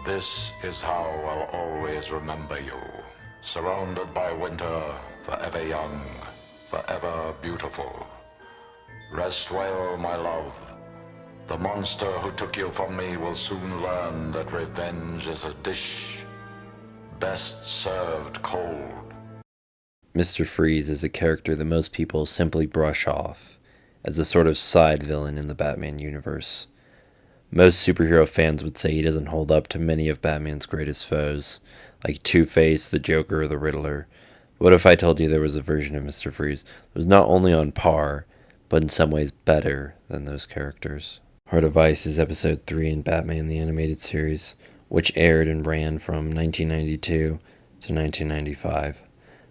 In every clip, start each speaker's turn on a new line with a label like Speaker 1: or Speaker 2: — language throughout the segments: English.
Speaker 1: This is how I'll always remember you. Surrounded by winter, forever young, forever beautiful. Rest well, my love. The monster who took you from me will soon learn that revenge is a dish best served cold.
Speaker 2: Mr. Freeze is a character that most people simply brush off as a sort of side villain in the Batman universe. Most superhero fans would say he doesn't hold up to many of Batman's greatest foes, like Two-Face, the Joker, or the Riddler. What if I told you there was a version of Mr. Freeze that was not only on par, but in some ways better than those characters? Heart of Ice is episode 3 in Batman the Animated Series, which aired and ran from 1992 to 1995.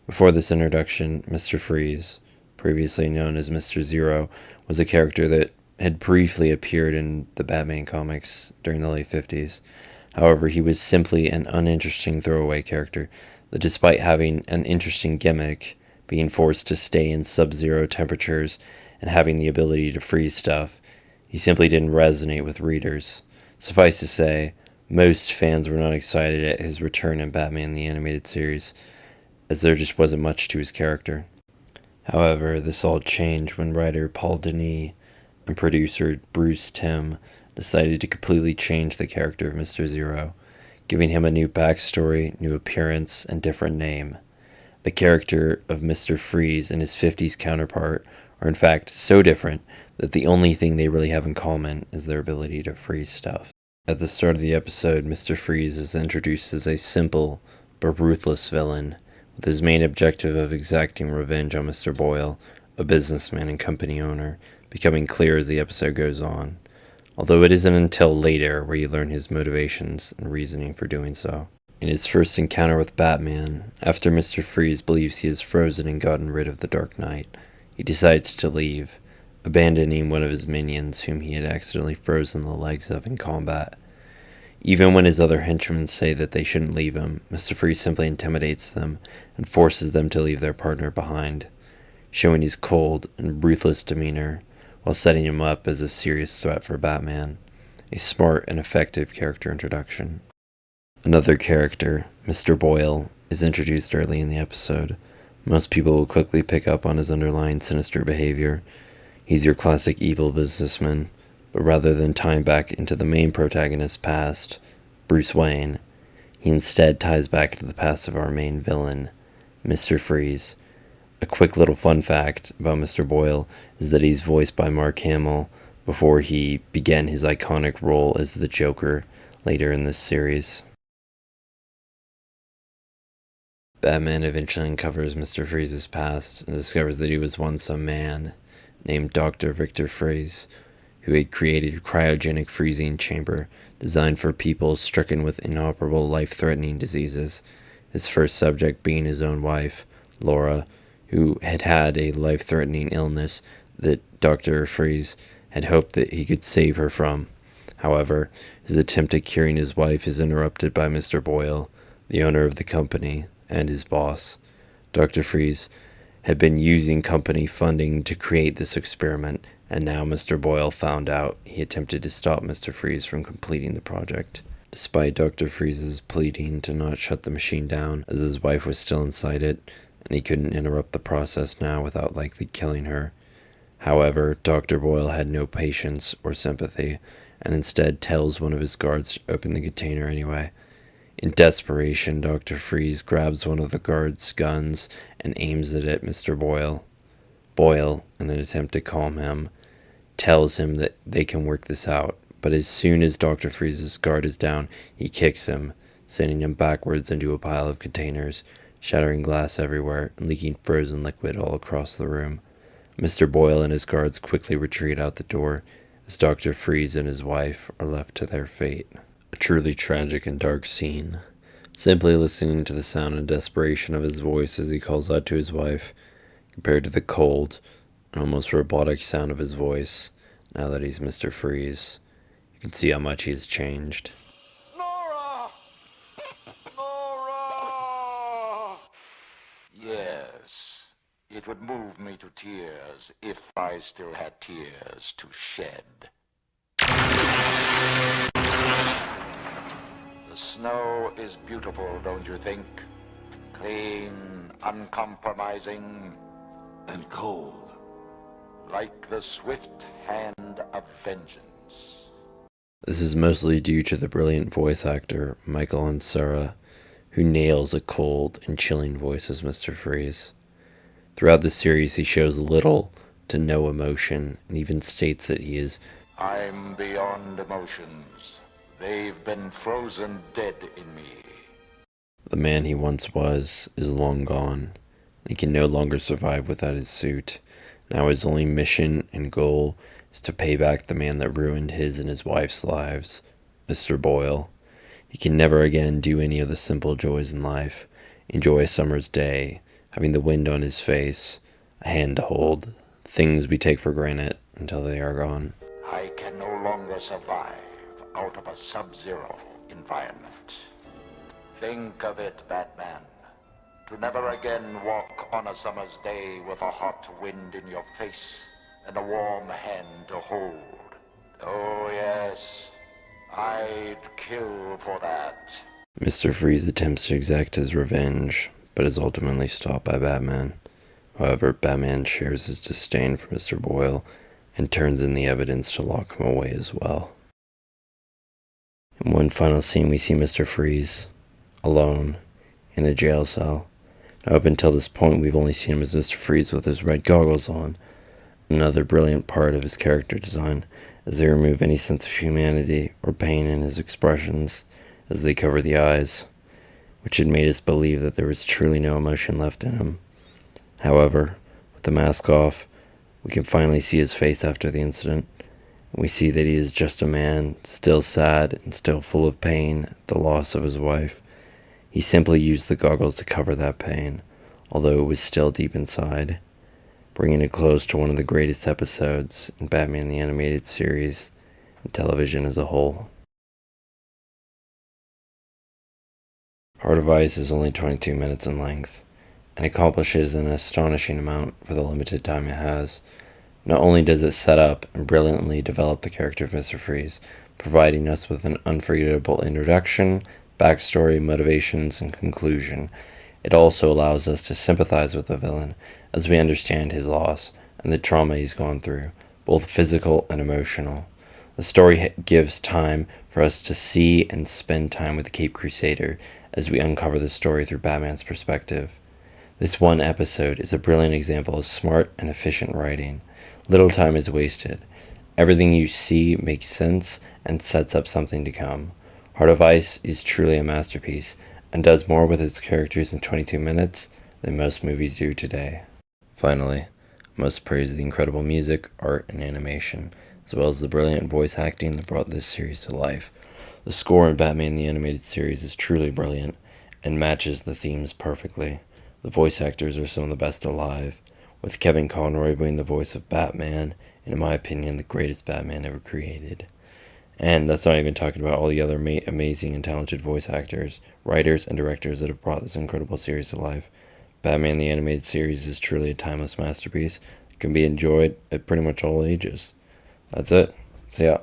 Speaker 2: Before this introduction, Mr. Freeze, previously known as Mr. Zero, was a character that had briefly appeared in the Batman comics during the late 50s. However, he was simply an uninteresting throwaway character that, despite having an interesting gimmick, being forced to stay in sub-zero temperatures and having the ability to freeze stuff, he simply didn't resonate with readers. Suffice to say, most fans were not excited at his return in Batman the Animated Series, as there just wasn't much to his character. However, this all changed when writer Paul Dini and producer Bruce Timm decided to completely change the character of Mr. Zero, giving him a new backstory, new appearance, and different name. The character of Mr. Freeze and his 50s counterpart are in fact so different that the only thing they really have in common is their ability to freeze stuff. At the start of the episode, Mr. Freeze is introduced as a simple but ruthless villain, with his main objective of exacting revenge on Mr. Boyle, a businessman and company owner, becoming clear as the episode goes on, although it isn't until later where you learn his motivations and reasoning for doing so. In his first encounter with Batman, after Mr. Freeze believes he is frozen and gotten rid of the Dark Knight, he decides to leave, abandoning one of his minions whom he had accidentally frozen the legs of in combat. Even when his other henchmen say that they shouldn't leave him, Mr. Freeze simply intimidates them and forces them to leave their partner behind, showing his cold and ruthless demeanor while setting him up as a serious threat for Batman. A smart and effective character introduction. Another character, Mr. Boyle, is introduced early in the episode. Most people will quickly pick up on his underlying sinister behavior. He's your classic evil businessman, but rather than tying back into the main protagonist's past, Bruce Wayne, he instead ties back into the past of our main villain, Mr. Freeze. A quick little fun fact about Mr. Boyle is that he's voiced by Mark Hamill before he began his iconic role as the Joker later in this series. Batman eventually uncovers Mr. Freeze's past and discovers that he was once a man named Dr. Victor Fries, who had created a cryogenic freezing chamber designed for people stricken with inoperable life-threatening diseases, his first subject being his own wife, Laura, who had had a life-threatening illness that Dr. Freeze had hoped that he could save her from. However, his attempt at curing his wife is interrupted by Mr. Boyle, the owner of the company, and his boss. Dr. Freeze had been using company funding to create this experiment, and now Mr. Boyle found out. He attempted to stop Mr. Freeze from completing the project, despite Dr. Freeze's pleading to not shut the machine down, as his wife was still inside it, and he couldn't interrupt the process now without likely killing her. However, Dr. Boyle had no patience or sympathy, and instead tells one of his guards to open the container anyway. In desperation, Dr. Freeze grabs one of the guards' guns and aims it at Mr. Boyle. Boyle, in an attempt to calm him, tells him that they can work this out, but as soon as Dr. Freeze's guard is down, he kicks him, sending him backwards into a pile of containers, shattering glass everywhere and leaking frozen liquid all across the room. Mr. Boyle and his guards quickly retreat out the door, as Dr. Freeze and his wife are left to their fate. A truly tragic and dark scene. Simply listening to the sound and desperation of his voice as he calls out to his wife, compared to the cold and almost robotic sound of his voice now that he's Mr. Freeze, you can see how much he's changed.
Speaker 1: Nora! Nora! Yes, it would move me to tears if I still had tears to shed. The Hero is beautiful, don't you think? Clean, uncompromising,
Speaker 3: And cold.
Speaker 1: like the swift hand of vengeance.
Speaker 2: This is mostly due to the brilliant voice actor Michael Ansara, who nails a cold and chilling voice as Mr. Freeze. Throughout the series, he shows little to no emotion and even states that he is
Speaker 1: I'm beyond emotions. They've been frozen dead in me.
Speaker 2: the man he once was is long gone. He can no longer survive without his suit. Now his only mission and goal is to pay back the man that ruined his and his wife's lives, Mr. Boyle. He can never again do any of the simple joys in life. Enjoy a summer's day, having the wind on his face, a hand to hold, things we take for granted until they are gone.
Speaker 1: I can no longer survive out of a sub-zero environment. Think of it, Batman. To never again walk on a summer's day with a hot wind in your face and a warm hand to hold. Oh yes, I'd kill for that.
Speaker 2: Mr. Freeze attempts to exact his revenge, but is ultimately stopped by Batman. However, Batman shares his disdain for Mr. Boyle and turns in the evidence to lock him away as well. In one final scene, we see Mr. Freeze, alone, in a jail cell. Now, up until this point, we've only seen him as Mr. Freeze with his red goggles on. Another brilliant part of his character design, as they remove any sense of humanity or pain in his expressions as they cover the eyes, which had made us believe that there was truly no emotion left in him. However, with the mask off, we can finally see his face after the incident. We see that he is just a man, still sad and still full of pain at the loss of his wife. He simply used the goggles to cover that pain, although it was still deep inside, bringing it close to one of the greatest episodes in Batman the Animated Series and television as a whole. Heart of Ice is only 22 minutes in length, and accomplishes an astonishing amount for the limited time it has. Not only does it set up and brilliantly develop the character of Mr. Freeze, providing us with an unforgettable introduction, backstory, motivations, and conclusion, it also allows us to sympathize with the villain as we understand his loss and the trauma he's gone through, both physical and emotional. The story gives time for us to see and spend time with the Caped Crusader as we uncover the story through Batman's perspective. This one episode is a brilliant example of smart and efficient writing. Little time is wasted. Everything you see makes sense and sets up something to come. Heart of Ice is truly a masterpiece and does more with its characters in 22 minutes than most movies do today. Finally, I must praise the incredible music, art, and animation, as well as the brilliant voice acting that brought this series to life. The score in Batman the Animated Series is truly brilliant and matches the themes perfectly. The voice actors are some of the best alive, with Kevin Conroy being the voice of Batman, and in my opinion, the greatest Batman ever created. And that's not even talking about all the other amazing and talented voice actors, writers, and directors that have brought this incredible series to life. Batman the Animated Series is truly a timeless masterpiece. It can be enjoyed at pretty much all ages. That's it. See ya.